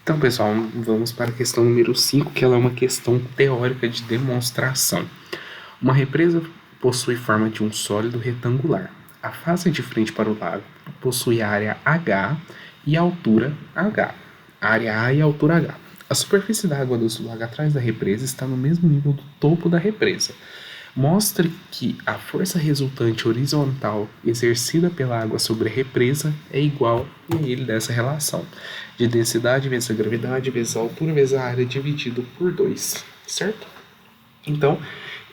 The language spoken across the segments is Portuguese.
Então, pessoal, vamos para a questão número 5, que ela é uma questão teórica de demonstração. Uma represa possui forma de um sólido retangular. A face de frente para o lago possui área H e altura H. Área A e altura H. A superfície da água do lago atrás da represa está no mesmo nível do topo da represa. Mostre que a força resultante horizontal exercida pela água sobre a represa é igual a ele dessa relação de densidade vezes a gravidade vezes a altura vezes a área dividido por 2, certo? Então,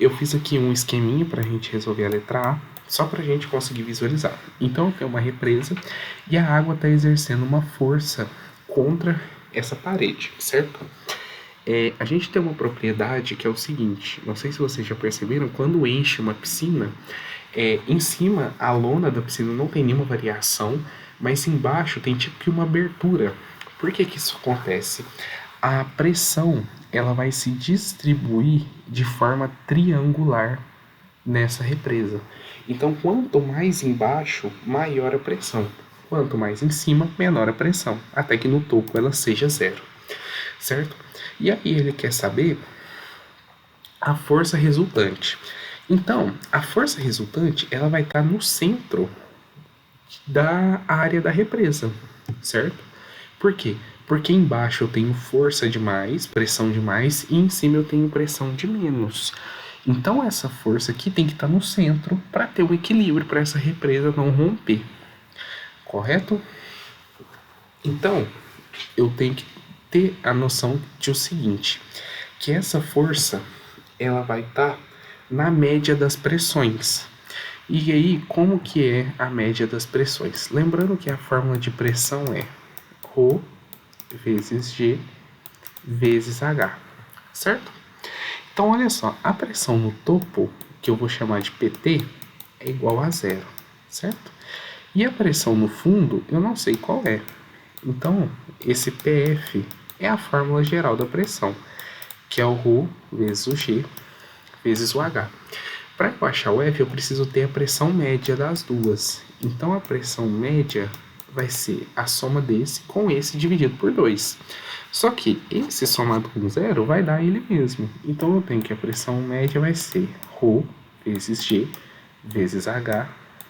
eu fiz aqui um esqueminha para a gente resolver a letra A, só para a gente conseguir visualizar. Então, eu tenho uma represa e a água está exercendo uma força contra essa parede, certo? A gente tem uma propriedade que é o seguinte, não sei se vocês já perceberam, quando enche uma piscina, em cima a lona da piscina não tem nenhuma variação, mas embaixo tem tipo que uma abertura. Por que isso acontece? A pressão ela vai se distribuir de forma triangular nessa represa. Então, quanto mais embaixo, maior a pressão. Quanto mais em cima, menor a pressão, até que no topo ela seja zero, certo? E aí ele quer saber a força resultante. Então, a força resultante ela vai estar no centro da área da represa, certo? Por quê? Porque embaixo eu tenho força de mais, pressão de mais, e em cima eu tenho pressão de menos. Então essa força aqui tem que estar no centro para ter o equilíbrio, para essa represa não romper. Correto? Então, eu tenho que ter a noção de o seguinte, que essa força ela vai estar na média das pressões. E aí, como que é a média das pressões? Lembrando que a fórmula de pressão é ρ vezes G vezes H, certo? Então, olha só, a pressão no topo, que eu vou chamar de PT, é igual a zero, certo? E a pressão no fundo, eu não sei qual é. Então, esse PF é a fórmula geral da pressão, que é o ρ vezes o G vezes o H. Para eu achar o F, eu preciso ter a pressão média das duas. Então, a pressão média vai ser a soma desse com esse dividido por 2. Só que esse somado com zero vai dar ele mesmo. Então, eu tenho que a pressão média vai ser ρ vezes G vezes H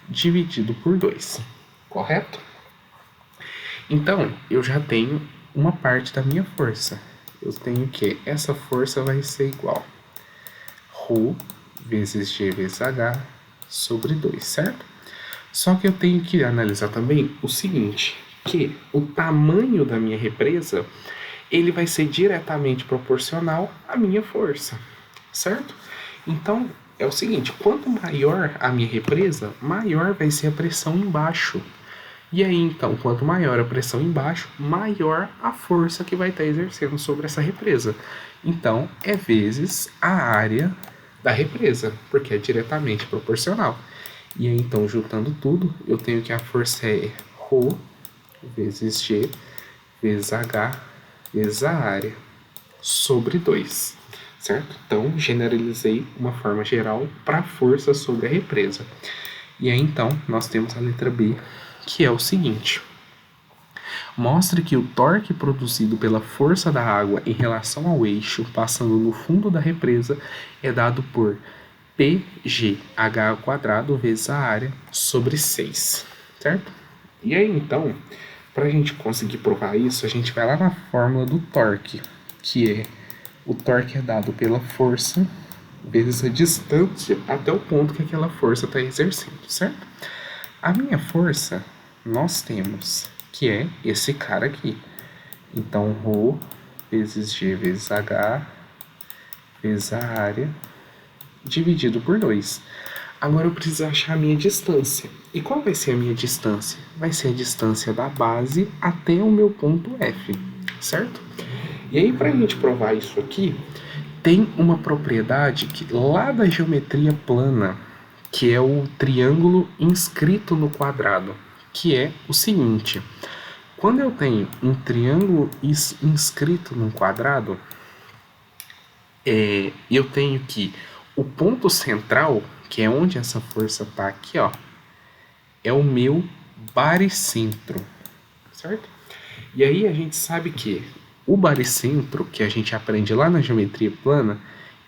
dividido por 2. Correto? Então, eu já tenho uma parte da minha força. Eu tenho que essa força vai ser igual ρ vezes G vezes H sobre 2, certo? Só que eu tenho que analisar também o seguinte, que o tamanho da minha represa, ele vai ser diretamente proporcional à minha força, certo? Então, é o seguinte, quanto maior a minha represa, maior vai ser a pressão embaixo. E aí, então, quanto maior a pressão embaixo, maior a força que vai estar exercendo sobre essa represa. Então, é vezes a área da represa, porque é diretamente proporcional. E aí, então, juntando tudo, eu tenho que a força é ρ vezes G vezes H vezes a área sobre 2, certo? Então, generalizei uma forma geral para a força sobre a represa. E aí, então, nós temos a letra B, que é o seguinte. Mostre que o torque produzido pela força da água em relação ao eixo passando no fundo da represa é dado por PGH² vezes a área sobre 6, certo? E aí, então, para a gente conseguir provar isso, a gente vai lá na fórmula do torque, que é o torque é dado pela força vezes a distância até o ponto que aquela força está exercendo, certo? A minha força, nós temos, que é esse cara aqui. Então, ρ vezes G vezes H vezes a área dividido por 2. Agora eu preciso achar a minha distância. E qual vai ser a minha distância? Vai ser a distância da base até o meu ponto F, certo? E aí, para a gente provar isso aqui, tem uma propriedade que, lá da geometria plana, que é o triângulo inscrito no quadrado, que é o seguinte. Quando eu tenho um triângulo inscrito num quadrado, eu tenho que o ponto central, que é onde essa força está aqui, ó, é o meu baricentro, certo? E aí a gente sabe que O baricentro, que a gente aprende lá na geometria plana,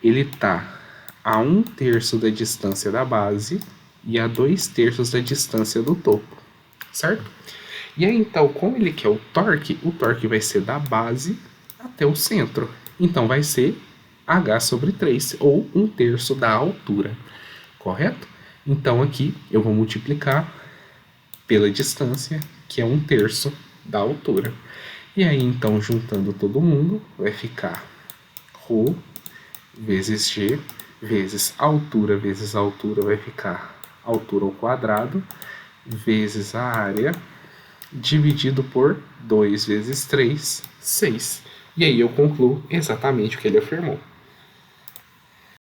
ele está a 1/3 da distância da base e a 2/3 da distância do topo, certo? E aí, então, como ele quer o torque vai ser da base até o centro. Então, vai ser h/3, ou 1/3 da altura, correto? Então, aqui eu vou multiplicar pela distância, que é 1/3 da altura. E aí, então, juntando todo mundo, vai ficar ρ vezes g vezes altura vai ficar altura ao quadrado vezes a área dividido por 2 vezes 3, 6. E aí eu concluo exatamente o que ele afirmou.